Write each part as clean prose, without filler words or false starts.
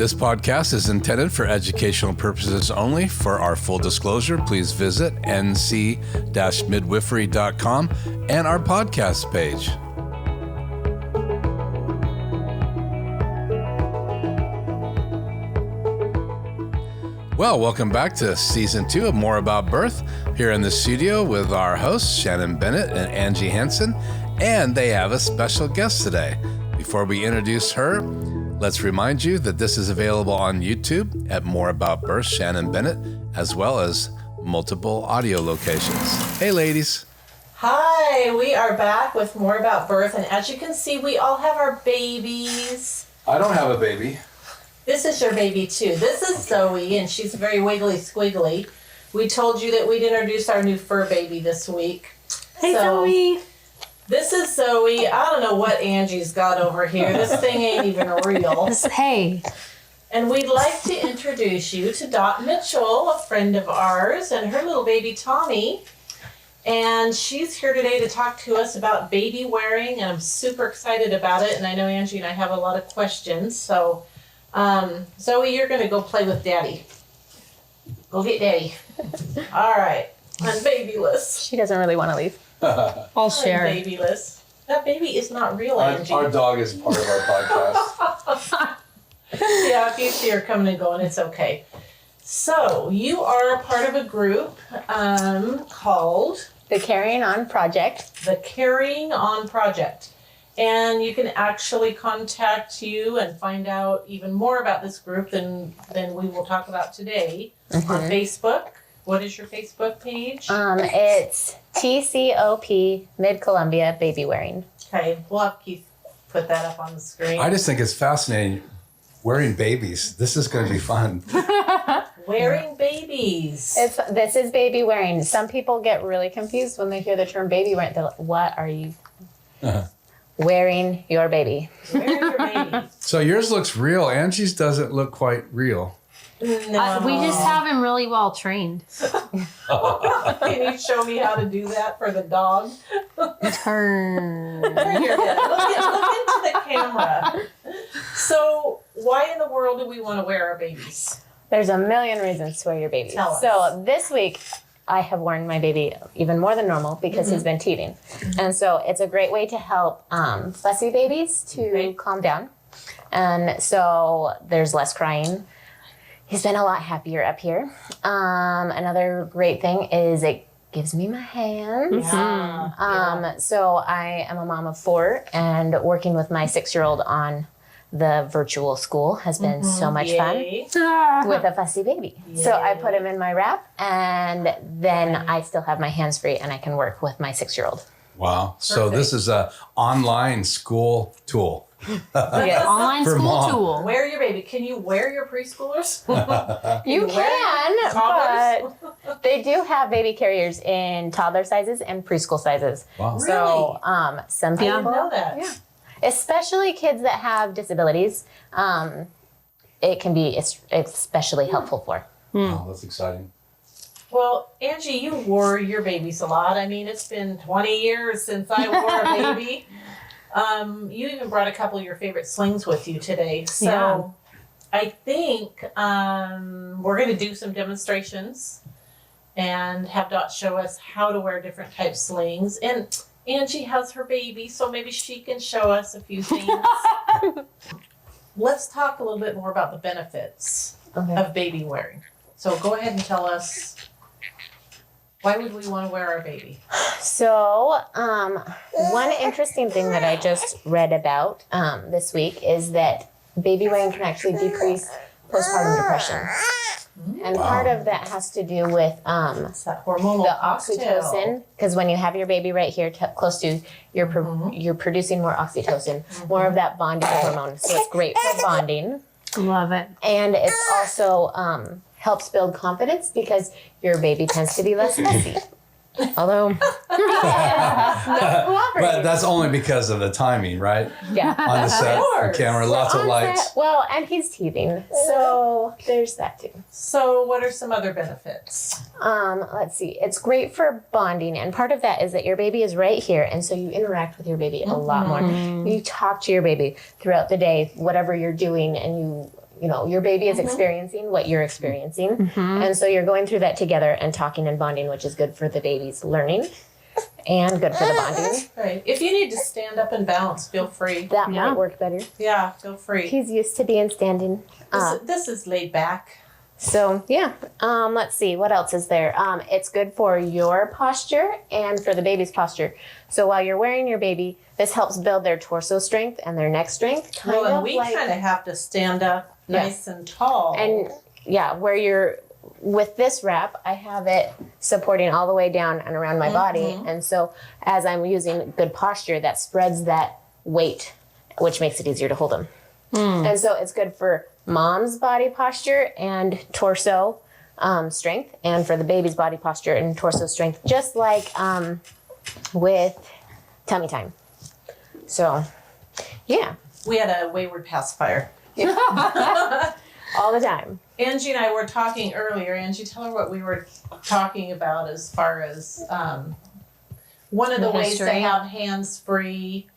This podcast is intended for educational purposes only. For our full disclosure, please visit NC-MIDWIFERY.com and our podcast page. Well, welcome back to Season 2 of More About Birth, here in the studio with our hosts, Shannon Bennett and Angie Henson, and they have a special guest today. Before we introduce her, let's remind you that this is available on YouTube at More About Birth, Shannon Bennett, as well as multiple audio locations. Hey, ladies. Hi, we are back with More About Birth, and as you can see, we all have our babies. I don't have a baby. This is your baby too. This is Zoe, and she's very wiggly squiggly. We told you that we'd introduce our new fur baby this week. Hey, Zoe. This is Zoe. I don't know what Angie's got over here. This thing ain't even real. Hey. And we'd like to introduce you to Dot Mitchell, a friend of ours, and her little baby Tommy. And she's here today to talk to us about baby wearing, and I'm super excited about it. And I know Angie and I have a lot of questions. So, Zoe, you're going to go play with Daddy. Go get Daddy. All right. I'm babyless. She doesn't really want to leave. I'll share. I'm babyless. That baby is not real, Angie. Our dog is part of our podcast. Yeah, if you see her coming and going, it's okay. So, you are a part of a group called The Carrying On Project. The Carrying On Project. And you can actually contact you and find out even more about this group than we will talk about today on Facebook. What is your Facebook page? It's TCOP Mid-Columbia Babywearing. Okay, we'll have Keith put that up on the screen. I just think it's fascinating. Wearing babies. This is going to be fun. Wearing babies. This is baby wearing. Some people get really confused when they hear the term baby wearing. They're like, what are you wearing your baby? Wearing your baby. So yours looks real. Angie's doesn't look quite real. No. We just have him really well trained. Can you show me how to do that for the dog? Turn. Turn your head. Look into the camera. So, why in the world do we want to wear our babies? There's a million reasons to wear your baby. Tell us. So this week, I have worn my baby even more than normal because he's been teething. And so it's a great way to help fussy babies to calm down. And so there's less crying. He's been a lot happier up here. Another great thing is it gives me my hands. Yeah. So I am a mom of 4, and working with my 6-year-old on the virtual school has been so much fun with a fussy baby. So I put him in my wrap, and then I still have my hands free and I can work with my 6-year-old. Wow. So this is a online school tool. Yes. Online For school mom. tool. Wear your baby. Can you wear your preschoolers? You can, toddlers? but they do have baby carriers in toddler sizes and preschool sizes. Wow. So some I people, didn't know that. especially kids that have disabilities, it can be especially helpful for. Wow, that's exciting. Well, Angie, you wore your babies a lot. I mean, it's been 20 years since I wore a baby. You even brought a couple of your favorite slings with you today. So I think we're going to do some demonstrations and have Dot show us how to wear different type slings. And Angie has her baby, so maybe she can show us a few things. Let's talk a little bit more about the benefits of baby wearing. So go ahead and tell us, why would we want to wear our baby? So, one interesting thing that I just read about this week is that baby wearing can actually decrease postpartum depression. And part of that has to do with It's that hormonal the oxytocin, because when you have your baby right here close to you, you're producing more oxytocin, more of that bonding hormone. So it's great for bonding. Love it. And it's also helps build confidence because your baby tends to be less messy. Although, But that's only because of the timing, right? yeah. On the set, the camera, lots of On lights. set- well, and he's teething, so there's that too. So what are some other benefits? Let's see. It's great for bonding, and part of that is that your baby is right here, and so you interact with your baby a lot more. You talk to your baby throughout the day, whatever you're doing, and your baby is experiencing what you're experiencing. Mm-hmm. And so you're going through that together and talking and bonding, which is good for the baby's learning and good for the bonding. Right. If you need to stand up and bounce, feel free. That Yeah. might work better. Yeah, feel free. He's used to being standing. This is laid back. So yeah, let's see, what else is there? It's good for your posture and for the baby's posture. So while you're wearing your baby, this helps build their torso strength and their neck strength. Well, and we kind of have to stand up nice and tall. And yeah, where you're with this wrap, I have it supporting all the way down and around my body. And so as I'm using good posture, that spreads that weight, which makes it easier to hold them. And so it's good for mom's body posture and torso strength, and for the baby's body posture and torso strength, just like with tummy time. So, yeah. We had a wayward pacifier. All the time. Angie and I were talking earlier. Angie, tell her what we were talking about as far as one of the ways to history. have hands free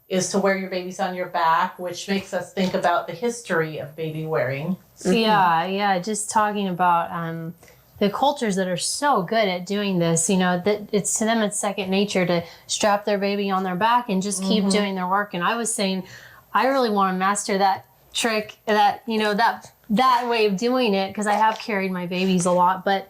is to wear your babies on your back, which makes us think about the history of baby wearing. Yeah, just talking about the cultures that are so good at doing this, that it's to them, it's second nature to strap their baby on their back and just keep doing their work. And I was saying, I really want to master that trick, that way of doing it, because I have carried my babies a lot, but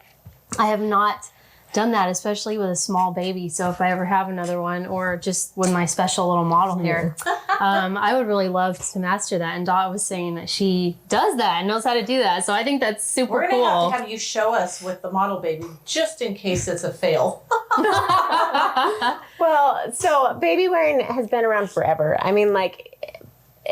I have not done that, especially with a small baby. So if I ever have another one, or just with my special little model here, I would really love to master that. And Dot was saying that she does that and knows how to do that. So I think that's super We're cool. going to have you show us with the model baby, just in case it's a fail. Well, so baby wearing has been around forever. I mean, like,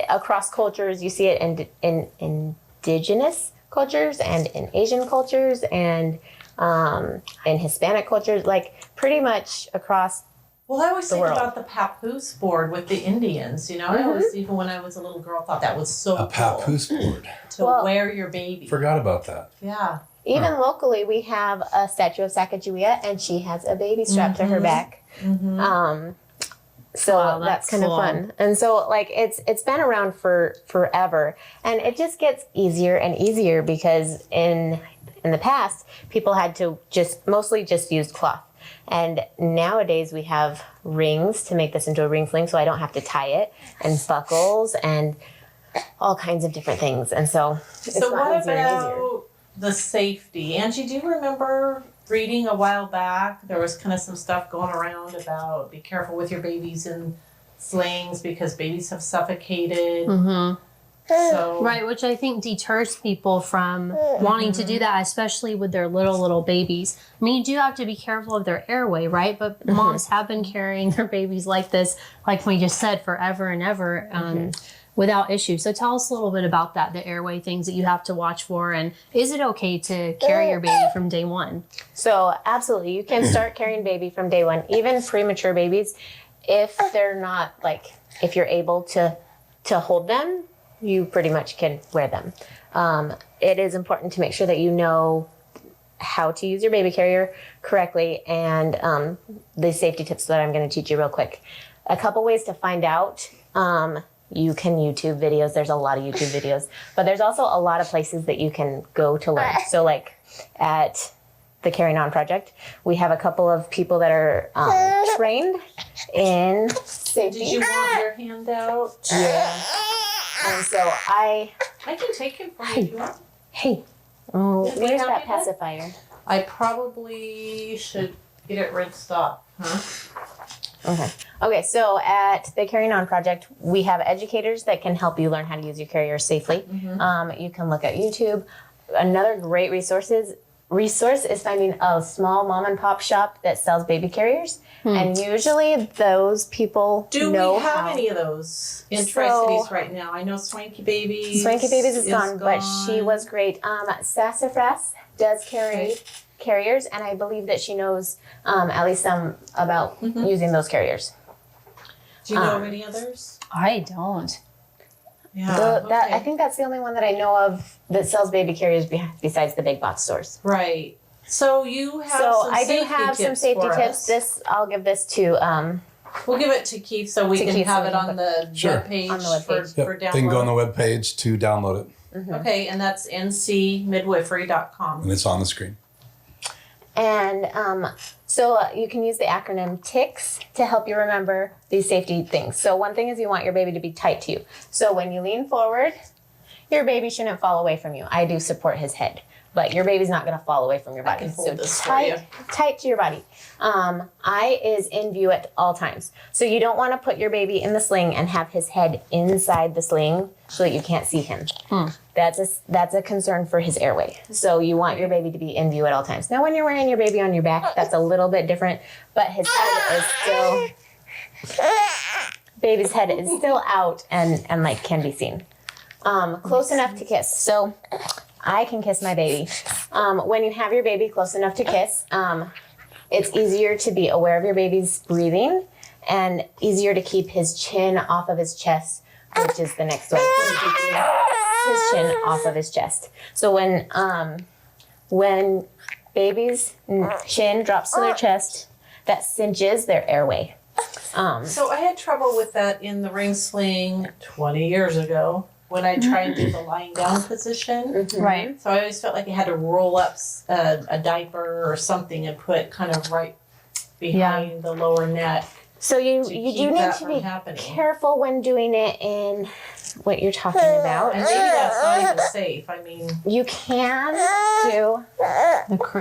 across cultures, you see it in indigenous cultures and in Asian cultures and in Hispanic cultures, like pretty much across. Well, I always think world. about the papoose board with the Indians. I always, even when I was a little girl, thought that was so A papoose board. to wear your baby. Forgot about that. Yeah. Even locally, we have a statue of Sacagawea, and she has a baby strapped to her back. So Wow, that's that's kind cool. of fun. And so, like, it's been around for forever, and it just gets easier and easier because in the past, people had to mostly just use cloth. And nowadays we have rings to make this into a ring sling, so I don't have to tie it, and buckles and all kinds of different things. And so it's So not what easier and easier. about the safety? Angie, do you remember reading a while back? There was kind of some stuff going around about be careful with your babies in slings because babies have suffocated. So Right, which I think deters people from wanting to do that, especially with their little babies. I mean, you do have to be careful of their airway, right? But moms have been carrying their babies like this, like we just said, forever and ever, without issue. So tell us a little bit about that, the airway things that you have to watch for, and is it okay to carry your baby from day one? So absolutely, you can start carrying baby from day one, even premature babies, if they're not if you're able to hold them, you pretty much can wear them. It is important to make sure that you know how to use your baby carrier correctly, and the safety tips that I'm going to teach you real quick. A couple ways to find out. You can YouTube videos. There's a lot of YouTube videos, but there's also a lot of places that you can go to learn. So like at the Carrying On Project, we have a couple of people that are trained in safety. did you want your handout? Yeah. And so I can take him for you if you want. Hey, Did we where's have that you, Dad? pacifier? I probably should get it rinsed off. Okay, so at the Carrying On Project, we have educators that can help you learn how to use your carrier safely. You can look at YouTube. Another great resource is finding a small mom and pop shop that sells baby carriers. And usually those people Do know we have how. any of those in So- Tri-Cities right now? I know Swanky Babies. Swanky Babies is gone, but she was great. Sassafras does carry carriers, and I believe that she knows at least some about using those carriers. Do you know of any others? I don't. Yeah. I think that's the only one that I know of that sells baby carriers besides the big box stores. Right. So you have So some I do safety have some tips safety for tips. us. I'll give this to We'll give it to Keith so we To can Keith so have we it can on the Sure. webpage On the webpage. for Yep. They can go on download. the webpage to download it. Okay, and that's NC-MIDWIFERY.com. And it's on the screen. And so you can use the acronym TICS to help you remember these safety things. So one thing is you want your baby to be tight to you. So when you lean forward, your baby shouldn't fall away from you. I do support his head, but your baby's not going to fall away from your body. I can hold this for tight, you. tight to your body. Eye is in view at all times. So you don't want to put your baby in the sling and have his head inside the sling so that you can't see him. That's a concern for his airway. So you want your baby to be in view at all times. Now when you're wearing your baby on your back, that's a little bit different, but his head is still, baby's head is still out and like can be seen. Close enough to kiss. So I can kiss my baby. When you have your baby close enough to kiss, it's easier to be aware of your baby's breathing and easier to keep his chin off of his chest, which is the next one. His chin off of his chest. So when baby's chin drops to their chest, that cinches their airway. So I had trouble with that in the ring sling 20 years ago when I tried to do the lying down position. Right. So I always felt like I had to roll up a diaper or something and put kind of right behind the lower neck. So you to do keep need that to from be happening. careful when doing it in what you're talking about. And maybe that's not even safe. I mean, You can do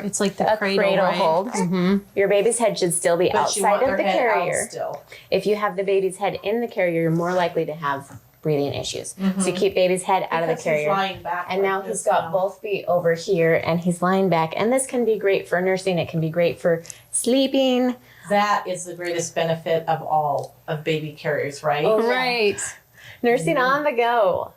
It's like the a cradle, right? hold. Mm-hmm. Your baby's head should still be but you want outside their of the head carrier. out still. If you have the baby's head in the carrier, you're more likely to have breathing issues. So you keep baby's head out of the Because he's carrier. lying back And like now this he's got now. both feet over here and he's lying back. And this can be great for nursing. It can be great for sleeping. That is the greatest benefit of all of baby carriers, right? Oh, Right. Nursing on the go.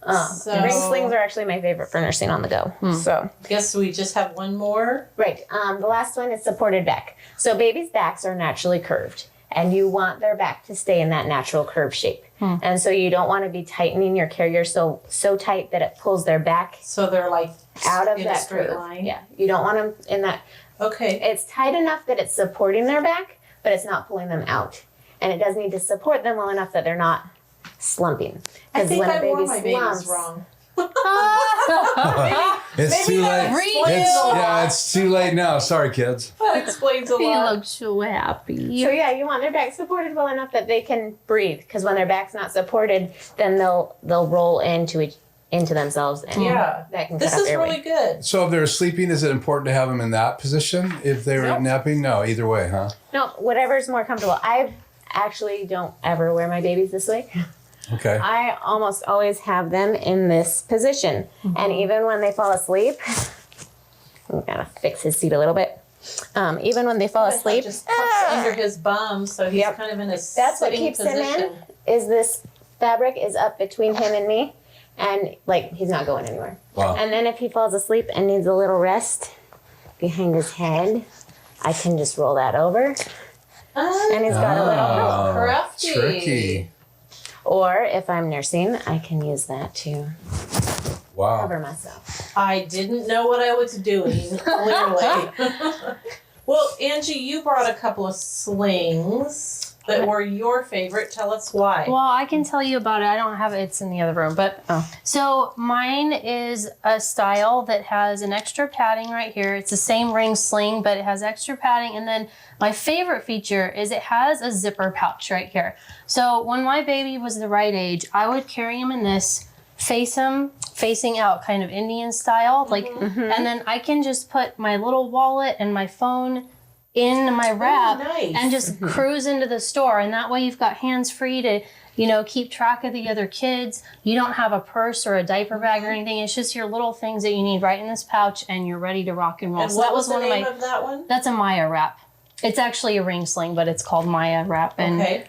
So- Ring slings are actually my favorite for nursing on the go. So, Guess we just have one more. right. The last one is supported back. So babies' backs are naturally curved. And you want their back to stay in that natural curve shape. And so you don't want to be tightening your carrier so tight that it pulls their back So they're like out of in that a straight curve. line. Yeah, you don't want them in that. Okay. It's tight enough that it's supporting their back, but it's not pulling them out. And it does need to support them well enough that they're not slumping. I Because think when a I wore baby my babies slumps, wrong. It's too that late. explains a lot. It's too late now. Sorry, kids. That explains a He lot. looks so happy. So yeah, you want their back supported well enough that they can breathe. Because when their back's not supported, then they'll roll into themselves, and Yeah. that can This cut off is airway. really good. So if they're sleeping, is it important to have them in that position? If they were Nope. napping? No, either way, huh? No, whatever's more comfortable. I actually don't ever wear my babies this way. Okay. I almost always have them in this position. And even when they fall asleep, I'm gonna fix his seat a little bit. Even when they fall asleep, Just tucks under his bum, so he's Yep. kind of in a that's what sitting keeps position. him in, is this fabric is up between him and me. And like, he's not going anywhere. Wow. And then if he falls asleep and needs a little rest behind his head, I can just roll that over. And he's got a little Oh, crafty. tricky. Or if I'm nursing, I can use that to Wow. cover myself. I didn't know what I was doing, clearly. Well, Angie, you brought a couple of slings that were your favorite. Tell us why. Well, I can tell you about it. I don't have it. It's in the other room. But so mine is a style that has an extra padding right here. It's the same ring sling, but it has extra padding. And then my favorite feature is it has a zipper pouch right here. So when my baby was the right age, I would carry him in this, facing out, kind of Indian style. Like, and then I can just put my little wallet and my phone in my wrap nice. and just cruise into the store. And that way you've got hands free to, keep track of the other kids. You don't have a purse or a diaper bag or anything. It's just your little things that you need right in this pouch and you're ready to rock and roll. And So what that was the one name of of that one? that's a Maya wrap. It's actually a ring sling, but it's called Maya wrap. And Okay.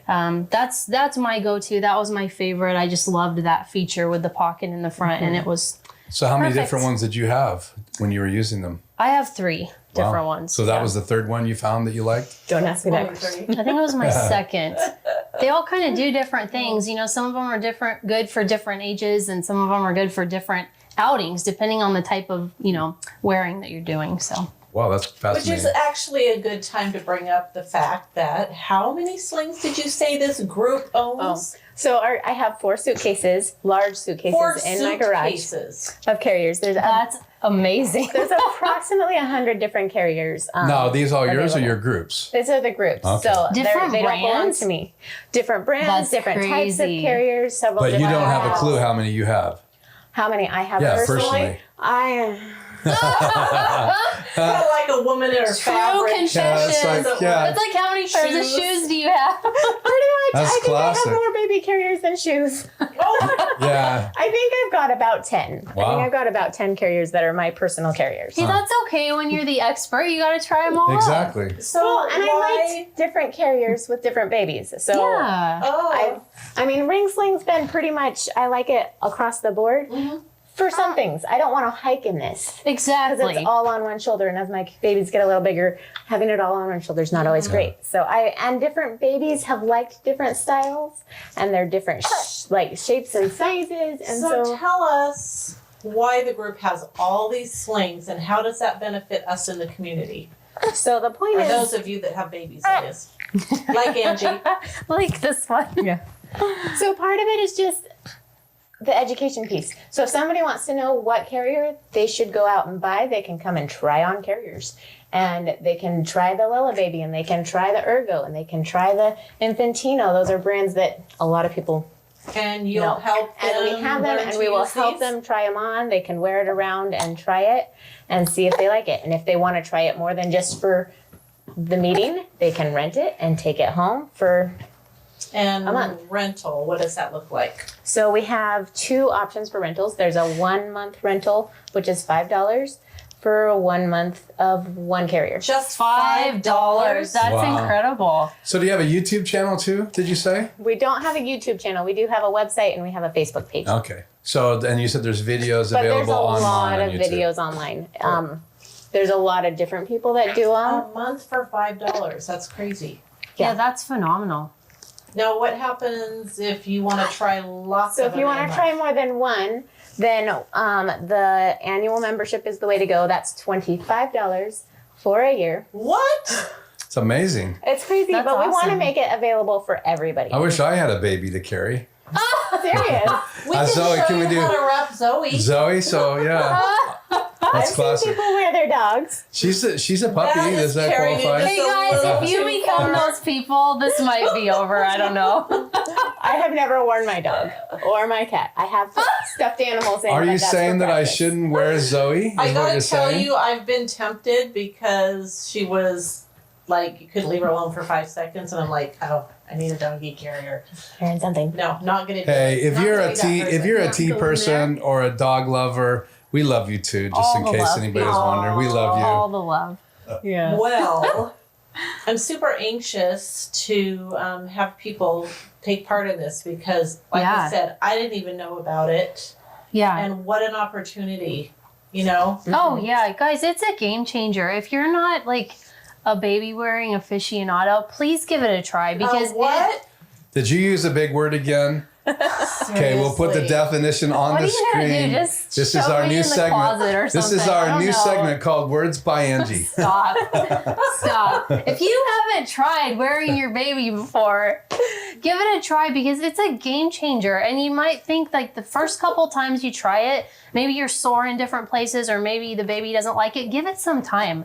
that's my go-to. That was my favorite. I just loved that feature with the pocket in the front. And it was, So how many Perfect. different ones did you have when you were using them? I have 3 different Wow. ones. So that Yeah. was the third one you found that you liked? Don't ask me that One, question. three. I think it was my second. They all kind of do different things. Some of them are good for different ages, and some of them are good for different outings, depending on the type of, wearing that you're doing. So Wow, that's Which fascinating. is actually a good time to bring up the fact that how many slings did you say this group owns? So I have 4 suitcases, large suitcases 4 in my garage suitcases. of carriers. That's amazing. There's approximately 100 different carriers. Now, these all yours or available. your groups? These are the groups. Okay. So Different they don't belong brands? to me. Different brands, That's different types of crazy. carriers, several But you different don't have a brands. clue how many you have. How many I have Yeah, personally? personally. Kind of like a woman in her True fabric. confessions. Yeah. It's like, how many pairs of shoes do you have? Pretty much. That's I think classic. I have more baby carriers than shoes. Oh, Yeah. I think I've got about 10. I Wow. think I've got about 10 carriers that are my personal carriers. Hey, that's okay when you're the expert. You got to try them all out. Exactly. so Well, and I why? liked different carriers with different babies. So Yeah. Oh, I mean, ring sling's been pretty much, I like it across the board. For some things, I don't want to hike in this. Because Exactly. it's all on one shoulder, and as my babies get a little bigger, having it all on one shoulder is not always great. So and different babies have liked different styles, and they're different like shapes and sizes, and so tell us why the group has all these slings and how does that benefit us in the community? so the point Or is, those of you that have babies, that is. Like Angie. Like this one. Yeah. so part of it is just the education piece. So if somebody wants to know what carrier they should go out and buy, they can come and try on carriers. And they can try the Lila Baby, and they can try the Ergo, and they can try the Infantino. Those are brands that a lot of people And you'll know. help them. And we have them, learn and to we will use help these? them try them on. They can wear it around and try it and see if they like it. And if they want to try it more than just for the meeting, they can rent it and take it home for. And a month. rental, what does that look like? So we have 2 options for rentals. There's a 1-month rental, which is $5 for 1 month of one carrier. Just $5. That's Wow. incredible. So do you have a YouTube channel too, did you say? We don't have a YouTube channel. We do have a website, and we have a Facebook page. Okay. So, and you said there's videos But there's available a online lot on of YouTube. videos online. There's a lot of different people that do them. a month for $5. That's crazy. Yeah. Yeah, that's phenomenal. Now, what happens if you want to try lots So of if you them in want a to try month? more than one, then the annual membership is the way to go. That's $25 for a year. What? It's amazing. It's crazy, That's but we want to awesome. make it available for everybody. I wish I had a baby to carry. Serious. We can Zoe, show can we you do- how to wrap Zoe. Zoe, so yeah. I've That's seen classic. people wear their dogs. She's a puppy. That is Does that carrying it qualify? Hey It's a guys, little if you too become far. those people, this might be over. I don't know. I have never worn my dog or my cat. I have stuffed animals in. Are but you that's saying for that I practice. shouldn't wear Zoe? Is I what gotta you're tell saying? you, I've been tempted because she was like, you couldn't leave her alone for 5 seconds, and I'm like, oh, I need a doggy carrier. Hearing something. No, not gonna do Hey, it. if Not you're gonna a be that tea, if person. you're a Yeah, tea go person or a dog lover, we love you too. Just All in the case love. anybody's wondering, we love you. All the love. Yeah. Well, I'm super anxious to have people take part in this because, like Yeah. I said, I didn't even know about it, Yeah. and what an opportunity, you know? Oh yeah, guys, it's a game changer. If you're not like a baby wearing aficionado, please give it a try because What? Did you use a big word again? Okay, we'll put the Seriously. definition on What the are you gonna screen. do? Just This is shove our me new in the segment. closet or This is something. I our don't new know. segment called Words by Angie. Stop. Stop. If you haven't tried wearing your baby before, give it a try because it's a game changer. And you might think like the first couple times you try it, maybe you're sore in different places or maybe the baby doesn't like it. Give it some time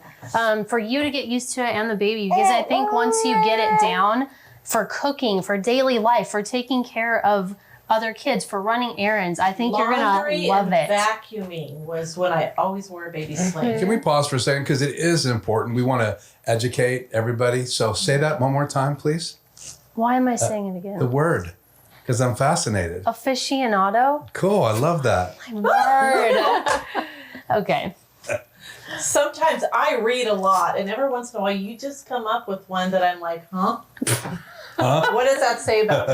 for you to get used to it and the baby because I think once you get it down for cooking, for daily life, for taking care of other kids, for running errands, I think you're Laundry gonna love and it. vacuuming was when I always wore a baby sling. Can we pause for a second? Because it is important. We want to educate everybody. So say that one more time, please. Why am I saying it The again? word. Because I'm fascinated. Aficionado? Cool. I love that. Word. Okay. Sometimes I read a lot, and every once in a while you just come up with one that I'm like, huh? Huh? What does that say about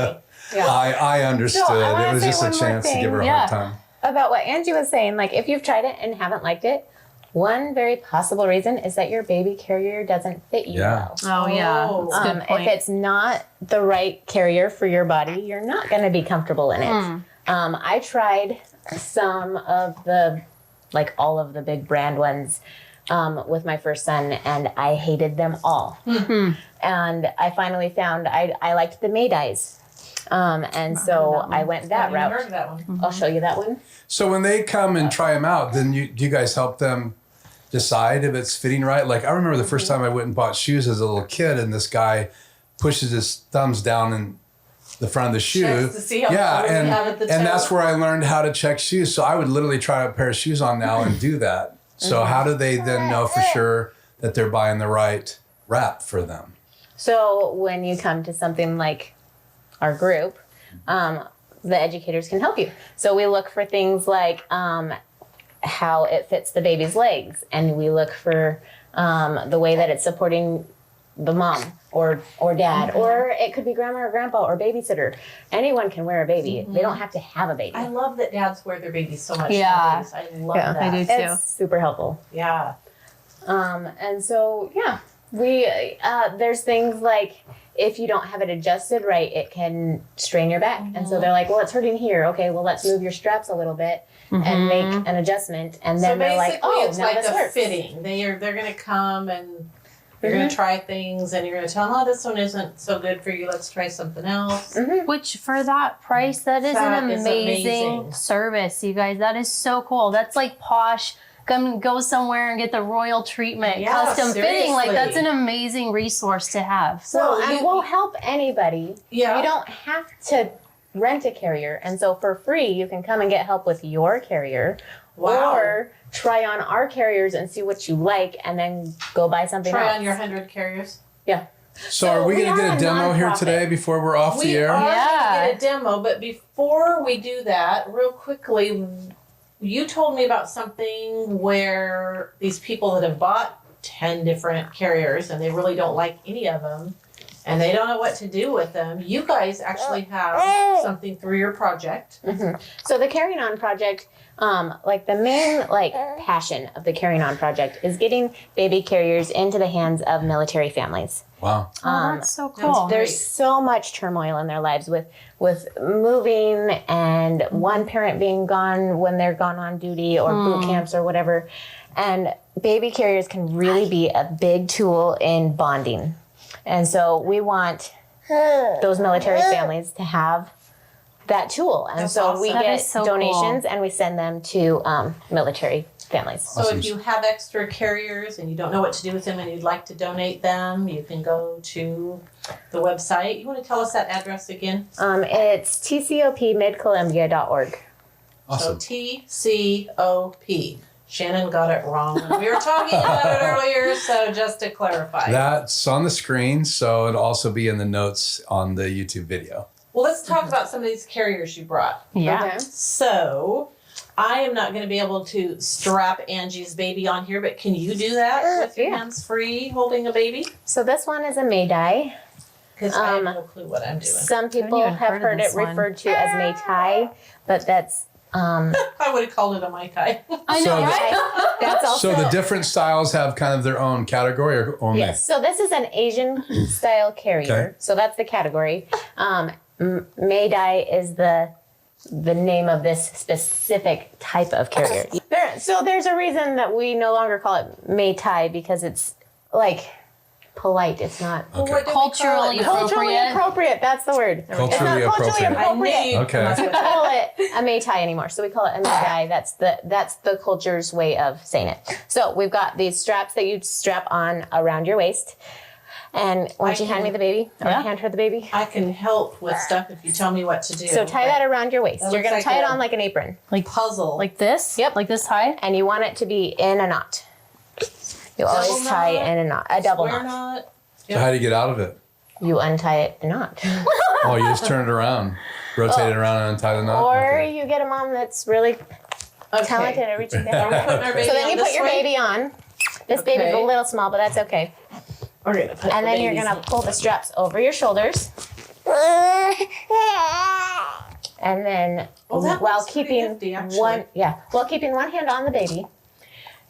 me? I understood. So, I wanna It was say just a one more chance to thing. give her a Yeah. hard time. About what Angie was saying, like if you've tried it and haven't liked it, one very possible reason is that your baby carrier doesn't fit you Yeah. well. Oh, yeah. Oh. That's a good point. If it's not the right carrier for your body, you're not going to be comfortable in it. I tried some of the, like all of the big brand ones with my first son, and I hated them all. And I finally found I liked the May-dyes. And so I went that route. Heard of that one. I'll show you that one. So when they come and try them out, then do you guys help them decide if it's fitting right? Like I remember the first time I went and bought shoes as a little kid, and this guy pushes his thumbs down in the front of the shoe. Checks to see how much yeah, room you have at the toe. and that's where I learned how to check shoes. So I would literally try a pair of shoes on now and do that. So how do they then know for sure that they're buying the right wrap for them? So when you come to something like our group, the educators can help you. So we look for things like how it fits the baby's legs, and we look for the way that it's supporting the mom or dad, or it could be grandma or grandpa or babysitter. Anyone can wear a baby. They don't have to have a baby. I love that dads wear their babies so much. Yeah. nowadays. I love that. I do too. It's super helpful. Yeah. And so, yeah, we there's things like if you don't have it adjusted right, it can strain your back. And so they're like, well, it's hurting here. Okay, well, let's move your straps a little bit and make an adjustment. And then So they're like, basically, oh, it's now like this a works. fitting. They're going to come and you're going to try things, and you're going to tell them, oh, this one isn't so good for you. Let's try something else. Which for that price, that is That an is amazing amazing. service, you guys. That is so cool. That's like posh. Go somewhere and get the royal treatment, Yeah, custom fitting. Like seriously. that's an amazing resource to have. Well, So and we'll help anybody. Yeah. You don't have to rent a carrier. And so for free, you can come and get help with your carrier. Wow. Or try on our carriers and see what you like, and then go buy something Try else. on your 100 carriers. Yeah. So are we we going to are get a a demo here nonprofit. today before we're off We the air? are Yeah. going to get a demo, but before we do that, real quickly, you told me about something where these people that have bought 10 different carriers and they really don't like any of them and they don't know what to do with them. You guys actually have something through your project. So the Carrying On Project, like the main passion of the Carrying On Project is getting baby carriers into the hands of military families. Wow. Oh, that's so cool. There's so much turmoil in their lives with moving and one parent being gone when they're gone on duty or boot camps or whatever. And baby carriers can really be a big tool in bonding. And so we want those military families to have that tool. And That's so awesome. we That get is so donations and we send them to military families. So Awesome. if you have extra carriers and you don't know what to do with them and you'd like to donate them, you can go to the website. You want to tell us that address again? It's tcopmidcolumbia.org. Awesome. So TCOP. Shannon got it wrong when we were talking about it earlier, so just to clarify. That's on the screen, so it'll also be in the notes on the YouTube video. Well, let's talk about some of these carriers you brought. Yeah. Okay. So, I am not going to be able to strap Angie's baby on here, but can you do that with your Yeah. hands free holding a baby? So this one is a May-dye. Because I have no clue what I'm doing. Some people even have heard of heard it this one. referred to as May-tie, but that's I would have called it a Mai Tai. I know, So- right? that's also So the different styles have kind of their own category or only? yes. So this is an Asian style carrier. Okay. So that's the category. May-dye is the name of this specific type of carrier. So there's a reason that we no longer call it May-tie because it's like polite. It's not Okay. What do we call it Culturally now? culturally appropriate. That's the word. Culturally it's not culturally appropriate. I knew appropriate. you Okay. messed We with don't it. call it a May-tie anymore, so we call it a May-dye. That's the culture's way of saying it. So we've got these straps that you strap on around your waist, and why don't you hand me the baby, or Yeah. hand her the baby? I can help with stuff if you tell me what to do. So tie that around your waist. That You're looks gonna like tie it a- on like an apron, puzzle. Like this? Yep. Like this high? and you want it to be in a knot. You Double always tie knot? in a knot, a double Square knot. knot. So how do you get out of it? You untie the knot, Oh, you just turn it around, rotate it around and untie the knot? or Okay. you get a mom that's really Okay. talented at reaching Are we down. putting our baby So then on you put this your way? baby on. This baby's Okay. a little small, but that's okay. We're gonna put And the then you're babies gonna in. pull the straps over your shoulders. And then Well, that while looks pretty keeping nifty, actually. while keeping one hand on the baby,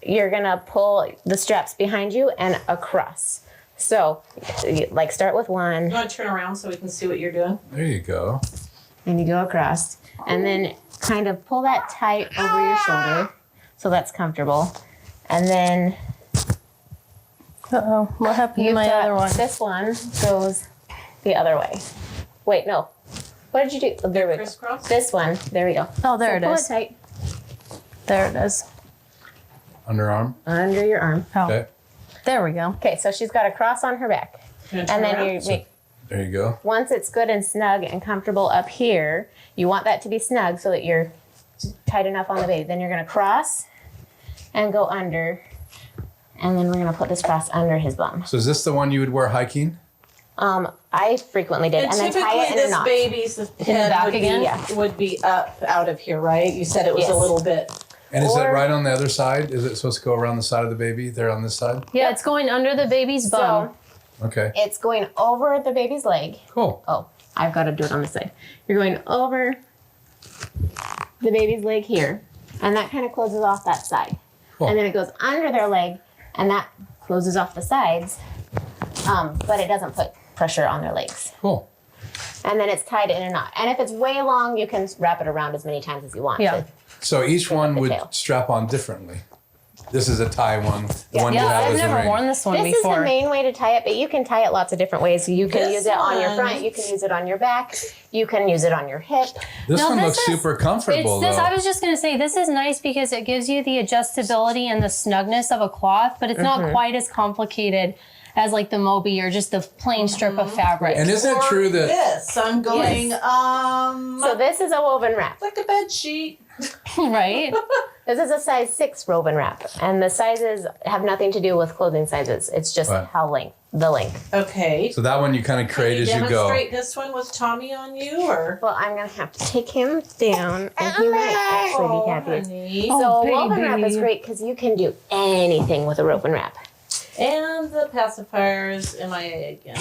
you're gonna pull the straps behind you and across. So like start with one You want to turn around so we can see what you're doing? There you go. and you go across. And then kind of pull that tight over your shoulder so that's comfortable. And then Uh-oh. What happened to my other one? This one goes the other way. Wait, no. What did you do? Oh, there we go. Crisscross? This one. There we go. Oh, there So it pull is. it tight There it is. Underarm. under your arm. Oh, Okay. there we go. Okay, so she's got a cross on her back. And And then you make, There you go. once it's good and snug and comfortable up here, you want that to be snug so that you're tight enough on the baby. Then you're gonna cross and go under. And then we're gonna put this cross under his bum. So is this the one you would wear hiking? I frequently did. And And then tie typically it in a this knot. baby's head back would again? be, would be up out of here, right? You said it was Yes. a little bit. And is it Or- right on the other side? Is it supposed to go around the side of the baby? There on this side? Yeah, it's going under the baby's bum. So Okay. it's going over the baby's leg. Cool. Oh, I've got to do it on this side. You're going over the baby's leg here, and that kind of closes off that side. Cool. And then it goes under their leg, and that closes off the sides, but it doesn't put pressure on their legs. Cool. And then it's tied in a knot. And if it's way long, you can wrap it around as many times as you want. Yeah. So each one the would tail. strap on differently. This is a tie one. The one you Yeah, have I've is a never ring. worn this one This is before. the main way to tie it, but you can tie it lots of different ways. You can This use it on your one- front, you can use it on your back, you can use it on your hip. This No, one this looks is- super comfortable It's this. though. I was just gonna say this is nice because it gives you the adjustability and the snugness of a cloth, but it's not quite as complicated as like the Moby or just the plain strip of fabric. And isn't it true that This, I'm going, So this is a woven wrap. like a bed sheet. right? This is a size 6 woven wrap, and the sizes have nothing to do with clothing sizes. It's just Right. the length. Okay. so that one you kind of create Can as you go. demonstrate this one with Tommy on you, or? Well, I'm gonna have to take him down, and he might actually be happy. Honey. So Oh, woven wrap is baby. great because you can do anything with a woven wrap. And the pacifiers MIA again.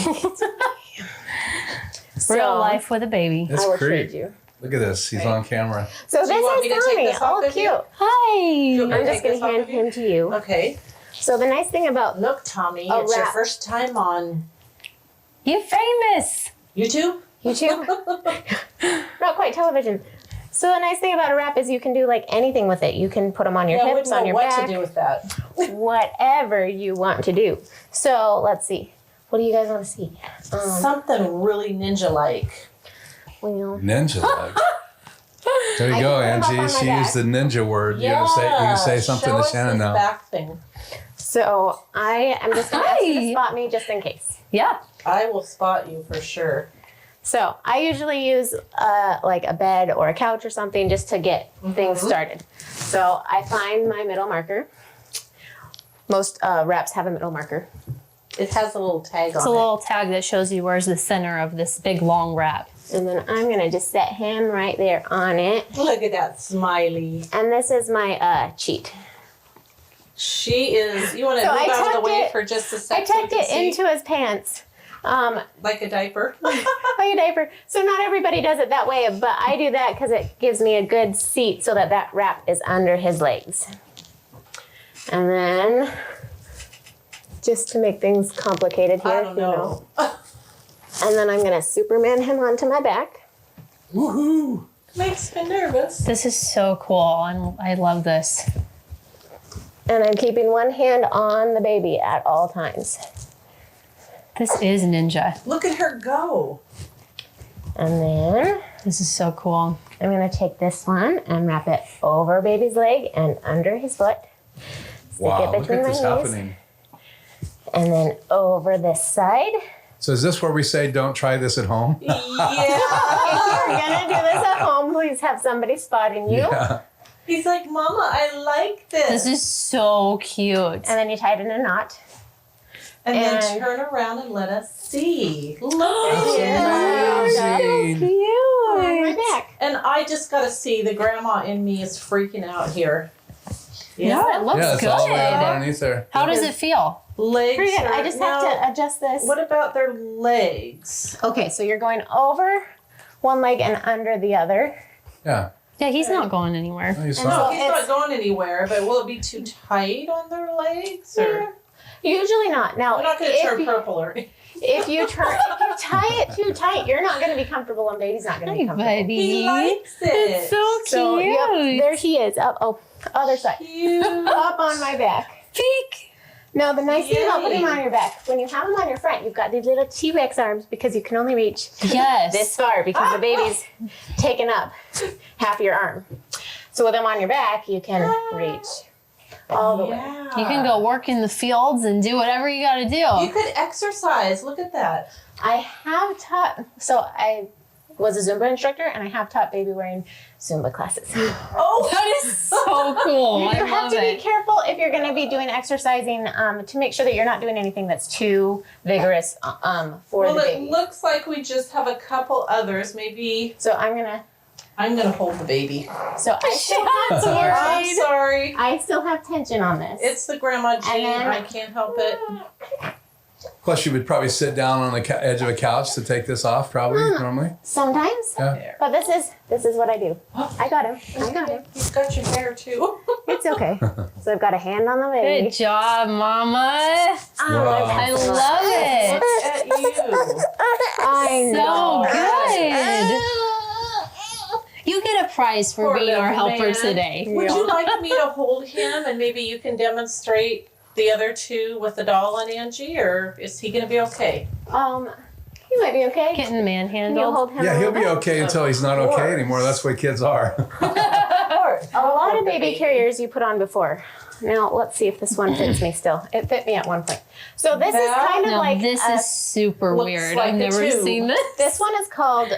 So, Real life with a baby. It's I will great. trade you. Look at this. He's Okay. on camera. So Do you want this me to is take Tommy. this off Oh, of you? cute. Hi. want me I'm to just take gonna this off hand of you? him to you. Okay. So the nice thing about Look, Tommy, A it's your wrap. first time on You famous. YouTube? YouTube, not quite television. So the nice thing about a wrap is you can do like anything with it. You can put them on your I hips, wouldn't on know your what back, to do with that. whatever you want to do. So let's see. What do you guys want to see? Something really ninja-like. Well, Ninja leg. There you I go, can put 'em up Angie. on my She back. used the ninja word. You can say something Show to us Shannon this now. back thing. so I am just gonna ask you to Hi. spot me just in case. Yeah. I will spot you for sure. So I usually use like a bed or a couch or something just to get things started. So I find my middle marker. Most wraps have a middle marker. It has a little tag It's on a it. little tag that shows you where's the center of this big long wrap. And then I'm gonna just set him right there on it. Look at that smiley. And this is my cheat. She is. You want to So move I out of the tucked way it- for just a I second? so we tucked can it see? into his pants. Like a diaper. Like a diaper. So not everybody does it that way, but I do that because it gives me a good seat so that that wrap is under his legs. And then, just to make things complicated here, I don't know. And then I'm gonna Superman him onto my back. Woohoo! Makes me nervous. This is so cool, and I love this. And I'm keeping one hand on the baby at all times. This is ninja. Look at her go. And then This is so cool. I'm gonna take this one and wrap it over baby's leg and under his foot. Stick Wow, it look between at my this knees. happening. And then over this side. So is this where we say don't try this at home? Yeah. If you're gonna do this at home, please have somebody spotting you. Yeah. He's like, Mama, I like this. This is so cute. And then you tie it in a knot. and then and- turn around and let us see. Look That's at it. amazing. On my back. And I just got to see. The grandma in me is freaking out here. Yeah, it looks Yeah, it's good. all the way up underneath there. How does it feel? Legs. Pretty good. are- I just now, have to adjust this. What about their legs? Okay, so you're going over one leg and under the other. Yeah. Yeah, he's not going anywhere. No, he's And fine. No, so he's it's- not going anywhere. But will it be too tight on their legs? Or Usually not. Now, we're not going to turn purple or anything. if you tie it too tight, you're not going to be comfortable, and baby's not going to be Hi, comfortable. buddy. He likes it. It's so So, cute. yep, there he is. Up, oh, other side. Cute. Up on my back. Peek. No, the nice thing about putting them on your back, when you have them on your front, you've got these little T-Rex arms because you can only reach this far because the baby's taken up half your arm. So with them on your back, you can reach all the way. You can go work in the fields and do whatever you got to do. You could exercise. Look at that. I have taught, so I was a Zumba instructor and I have taught Babywearing Zumba classes. Oh, That is so cool. You I have love to be it. careful if you're going to be doing exercising to make sure that you're not doing anything that's too vigorous for the well, baby. it looks like we just have a couple others. Maybe So I'm gonna hold the baby. so I still have I'm sorry. I still have tension on this. It's the grandma gene. then- I can't help it. Plus, you would probably sit down on the edge of a couch to take this off, probably, normally. Sometimes, Yeah. but this is what I do. I got him. I got him. You've got your hair too. It's okay. So I've got a hand on the baby. Good job, Mama. Wow. I love it. Look at you. I know. So good. You get a prize for Poor being our little helper man. today. Would you like me to hold him and maybe you can demonstrate the other two with the doll and Angie, or is he going to be okay? He might be okay. Getting Can you manhandled. hold him? Yeah, a he'll little be bit? okay until he's not okay anymore. That's the way kids are. Of course. A lot of baby carriers you put on before. Now let's see if this one fits me still. It fit me at one point. So this is That- kind of No, like this is super looks weird. like I've a never tube. seen this. this one is called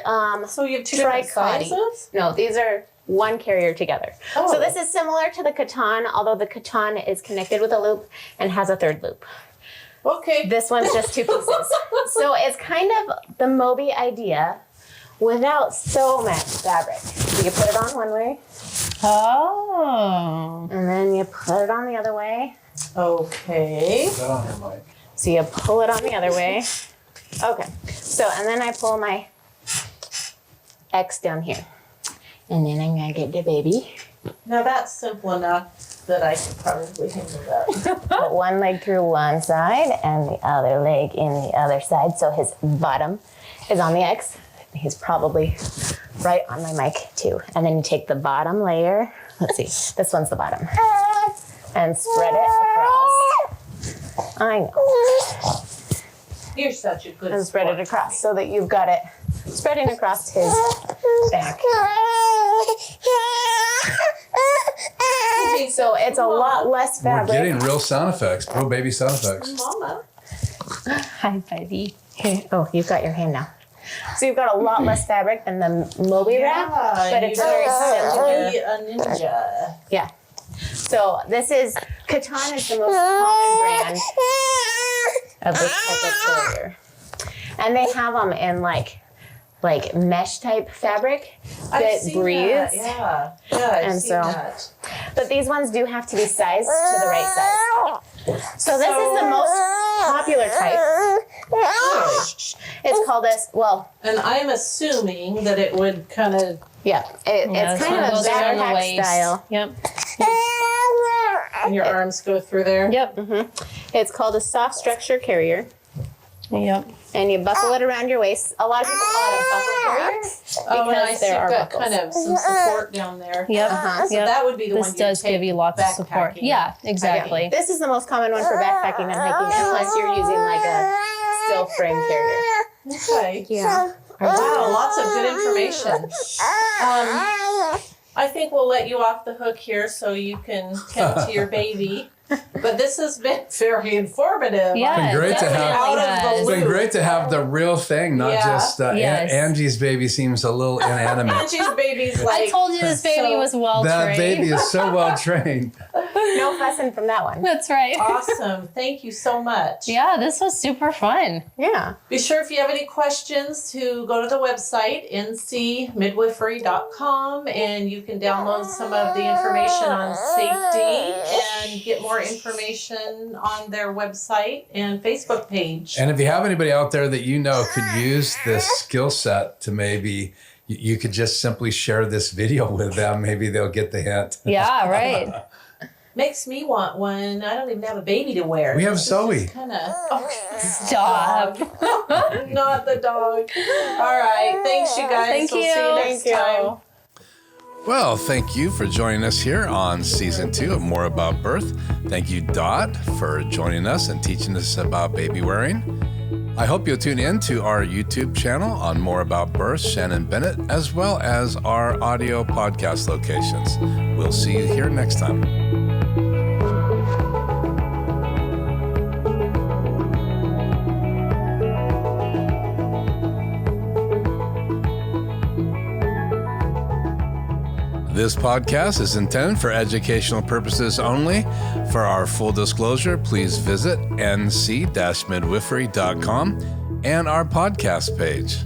So you have two different Tricotti. sizes? No, these are one carrier together. Oh. So this is similar to the Catan, although the Catan is connected with a loop and has a third loop. Okay. This one's just two pieces. So it's kind of the Moby idea without so much fabric. So you put it on one way, Oh. and then you put it on the other way. Okay. So you pull it on the other way. Okay. So, and then I pull my X down here. And then I'm going to get the baby. Now that's simple enough that I could probably handle that. Put one leg through one side and the other leg in the other side. So his bottom is on the X. He's probably right on my mic too. And then you take the bottom layer. Let's see. This one's the bottom. And spread it across. I know. You're such a good And spread it across so that you've got it spreading across his back. So it's a lot less We're fabric. getting real sound effects, real baby sound effects. Mama. Hi, buddy. Here. Oh, you've got your hand now. So you've got a lot less fabric than the Moby wrap, but it's very similar. Be a ninja. Yeah. So this is, Catan is the most common brand of this type of carrier. And they have them in like mesh type fabric I've that seen breathes. that. Yeah. Yeah, I've And seen so- that. But these ones do have to be sized to the right size. So this is the most popular type. It's called And I'm assuming that it would kind of yeah, Yeah, it's this kind one of a goes around the backpack waist. style. Yep. your arms go through there. Yep. It's called a soft structure carrier. Yep. And you buckle it around your waist. A lot of people call it a buckle carrier Oh, and I because see there are you've got buckles. kind of some support down there. Yep. Uh-huh. So Yep. that would be the one This you'd does take give you lots of support. backpacking. Yeah, exactly. This is the most common one for backpacking and hiking, unless you're using like a still frame carrier. Okay. Yeah. Wow, lots of good information. I think we'll let you off the hook here so you can tend to your baby. But this has been very informative. Yeah, Been great to Definitely have- out of the It's been loop. great to have the real thing, not Yeah. just Yes. Angie's baby seems a little inanimate. Angie's baby's like. I told you this baby so was well That trained. baby is so well trained. No fussing from that one. That's right. Awesome. Thank you so much. Yeah, this was super fun. Yeah. Be sure if you have any questions to go to the website, NC-MIDWIFERY.com, and you can download some of the information on safety and get more information on their website and Facebook page. And if you have anybody out there that you know could use this skill set to maybe, you could just simply share this video with them. Maybe they'll get the hint. Yeah, right. Makes me want one. I don't even have a baby to wear. We have Zoe. Kind of. Stop. Not the dog. All right. Thanks, you guys. Thank We'll you. see you next Thank you. time. Well, thank you for joining us here on Season 2 of More About Birth. Thank you, Dot, for joining us and teaching us about baby wearing. I hope you'll tune in to our YouTube channel on More About Birth, Shannon Bennett, as well as our audio podcast locations. We'll see you here next time. This podcast is intended for educational purposes only. For our full disclosure, please visit nc-midwifery.com and our podcast page.